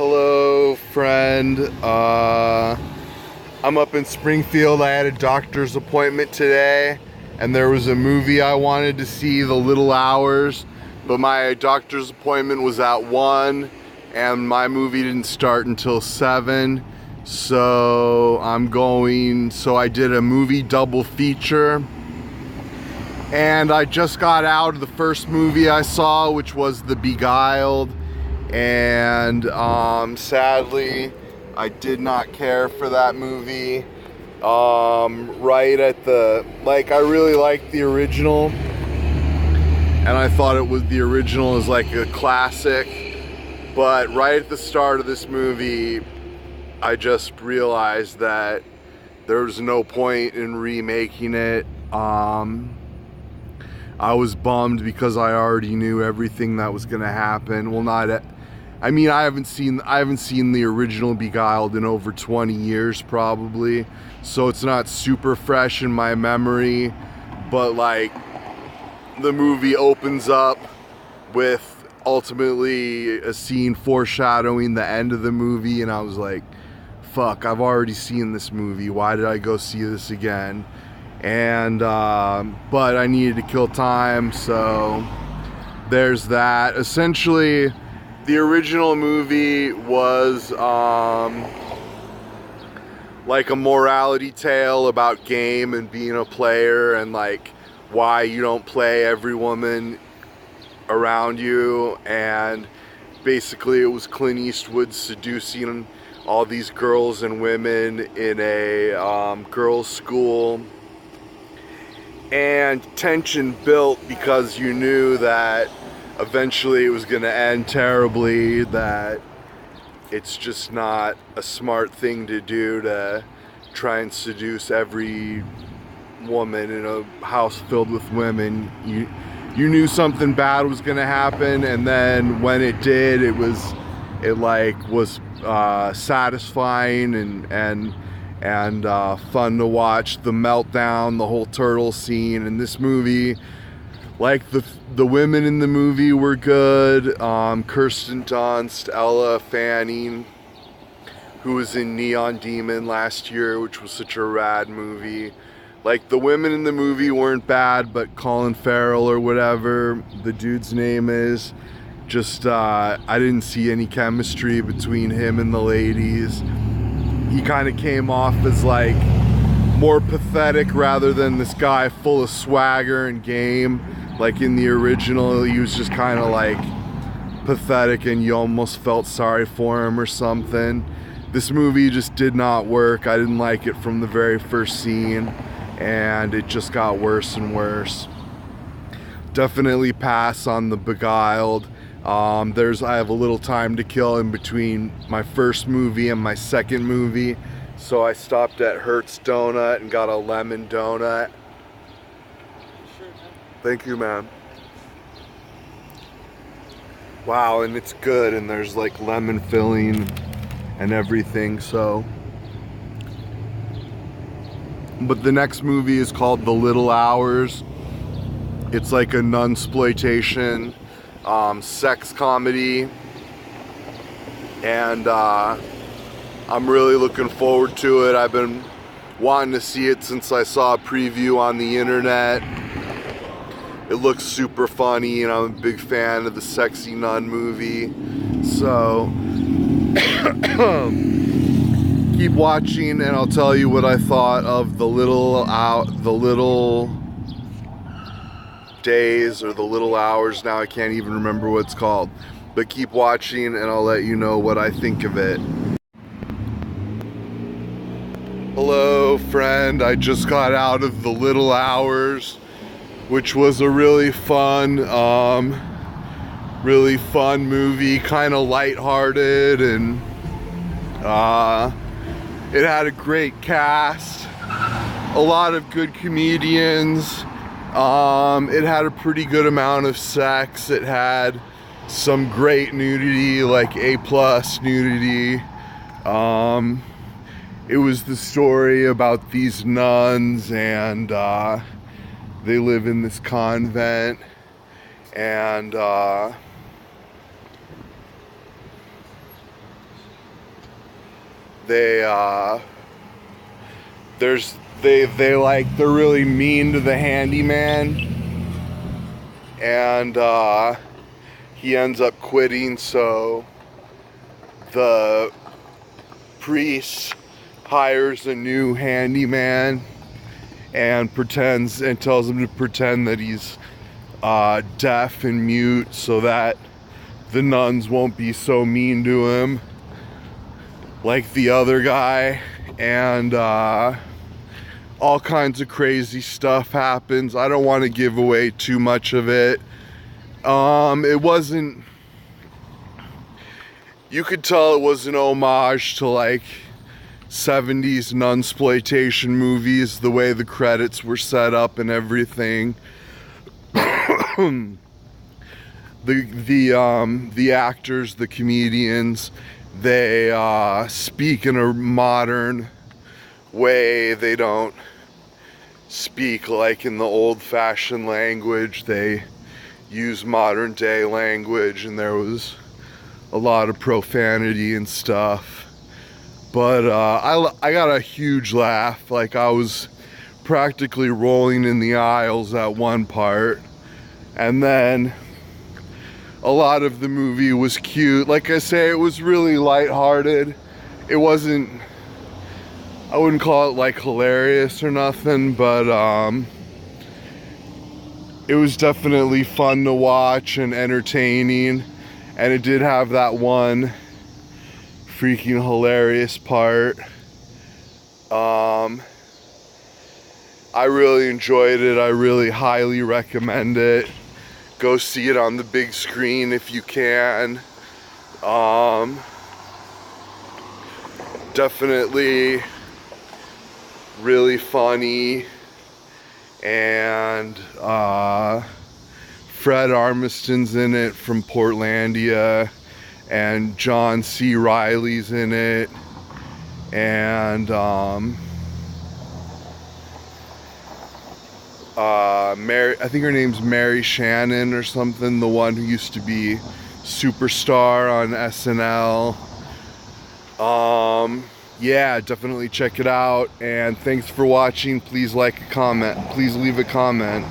Hello, friend. I'm up in Springfield. I had a doctor's appointment today, and there was a movie I wanted to see, The Little Hours, but my doctor's appointment was at 1, and my movie didn't start until 7. So I did a movie double feature, and I just got out of the first movie I saw, which was the Beguiled. And sadly, I did not care for that movie. I really liked the original, and I thought the original is like a classic. But right at the start of this movie, I just realized that there was no point in remaking it. I was bummed because I already knew everything that was gonna happen. I haven't seen the original Beguiled in over 20 years probably, so it's not super fresh in my memory, but like the movie opens up with ultimately a scene foreshadowing the end of the movie, and I was like, fuck, I've already seen this movie, why did I go see this again? And but I needed to kill time, so there's that. Essentially, the original movie was like a morality tale about game and being a player, and like why you don't play every woman around you. And basically it was Clint Eastwood seducing all these girls and women in a girls' school, and tension built because you knew that eventually it was going to end terribly, that it's just not a smart thing to do to try and seduce every woman in a house filled with women. You knew something bad was going to happen, and then when it did, it was satisfying and fun to watch. The meltdown, the whole turtle scene in this movie. Like the women in the movie were good. Kirsten Dunst, Ella Fanning, who was in Neon Demon last year, which was such a rad movie. Like the women in the movie weren't bad, but Colin Farrell or whatever the dude's name is, just I didn't see any chemistry between him and the ladies. He kind of came off as like more pathetic rather than this guy full of swagger and game. Like in the original, he was just kind of like pathetic and you almost felt sorry for him or something. This movie just did not work. I didn't like it from the very first scene, and it just got worse and worse. Definitely pass on the Beguiled. I have a little time to kill in between my first movie and my second movie, so I stopped at Hertz Donut and got a lemon donut. Thank you, man. Wow, and it's good, and there's like lemon filling and everything, so. But the next movie is called The Little Hours. It's like a nunsploitation sex comedy, and I'm really looking forward to it. I've been wanting to see it since I saw a preview on the internet. It looks super funny, and I'm a big fan of the sexy nun movie. So keep watching, and I'll tell you what I thought of the little days or the little hours. Now I can't even remember what it's called. But keep watching, and I'll let you know what I think of it. Hello, friend. I just got out of The Little Hours, which was a really fun movie, kind of lighthearted, and it had a great cast, a lot of good comedians. It had a pretty good amount of sex. It had some great nudity, like A+ nudity. It was the story about these nuns, and they live in this convent, and they they're really mean to the handyman, and he ends up quitting, so the priest hires a new handyman and tells him to pretend that he's deaf and mute so that the nuns won't be so mean to him like the other guy. And all kinds of crazy stuff happens. I don't want to give away too much of it. It wasn't, you could tell it was an homage to like 70s nunsploitation movies, the way the credits were set up and everything. The actors, the comedians, they speak in a modern way. They don't speak like in the old-fashioned language. They use modern day language, and there was a lot of profanity and stuff. But I got a huge laugh. Like, I was practically rolling in the aisles at one part. And then a lot of the movie was cute. Like I say, it was really lighthearted. It wasn't, I wouldn't call it like hilarious or nothing, but it was definitely fun to watch and entertaining. And it did have that one freaking hilarious part. I really enjoyed it. I really highly recommend it. Go see it on the big screen if you can. Definitely really funny. And Fred Armisten's in it from Portlandia, and John C. Reilly's in it, and Mary, I think her name's Mary Shannon or something, the one who used to be Superstar on SNL. Yeah, definitely check it out, and thanks for watching. Please like a comment. Please leave a comment.